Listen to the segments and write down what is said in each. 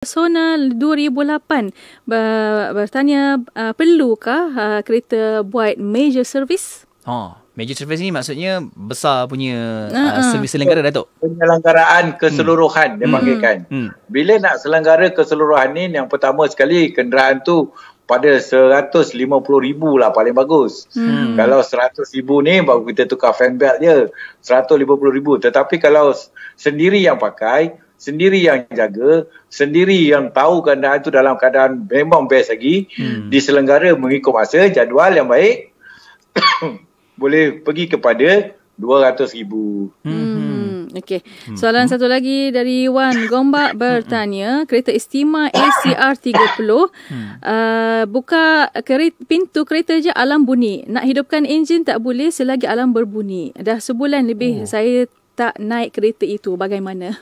Sonal 2008 bertanya perlukah kereta buat major service? Major service ni maksudnya besar punya servis selenggara, Datuk? Penyelenggaraan keseluruhan dia panggilkan. Bila nak selenggara keseluruhan ni, yang pertama sekali kenderaan tu pada 150,000 lah paling bagus. Kalau 100,000 ni baru kita tukar fan belt je, 150,000. Tetapi kalau sendiri yang pakai, sendiri yang jaga, sendiri yang tahu kenderaan tu dalam keadaan memang best lagi, diselenggara mengikut masa, jadual yang baik, boleh pergi kepada 200,000. Okey. Soalan satu lagi dari Wan Gombak bertanya, kereta Estima ACR 30 buka pintu kereta je alarm bunyi. Nak hidupkan enjin tak boleh selagi alarm berbunyi. Dah sebulan lebih saya tak naik kereta itu. Bagaimana?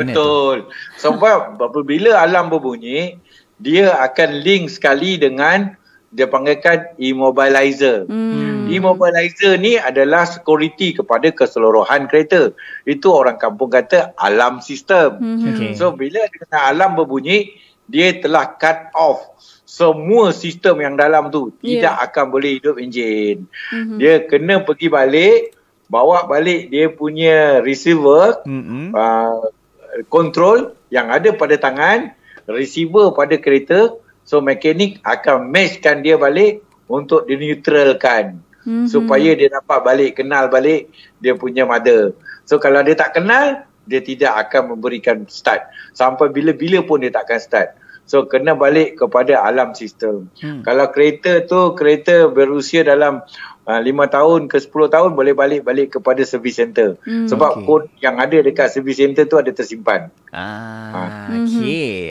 Betul. Sebab apabila alarm berbunyi, dia akan link sekali dengan dia panggilkan immobilizer. Immobilizer ni adalah security kepada keseluruhan kereta. Itu orang kampung kata alarm system. So bila kena alarm berbunyi, dia telah cut off semua sistem yang dalam tu. Tidak akan boleh hidup enjin. Dia kena pergi balik, bawa balik dia punya receiver, control yang ada pada tangan, receiver pada kereta. So mekanik akan matchkan dia balik untuk dineutralkan, supaya dia dapat balik, kenal balik dia punya mother. So kalau dia tak kenal, dia tidak akan memberikan start. Sampai bila-bila pun dia tak akan start. So kena balik kepada alarm sistem. Kalau kereta tu kereta berusia dalam 5 tahun ke 10 tahun, boleh balik kepada service center. Sebab kod yang ada dekat service center tu ada tersimpan. Okey.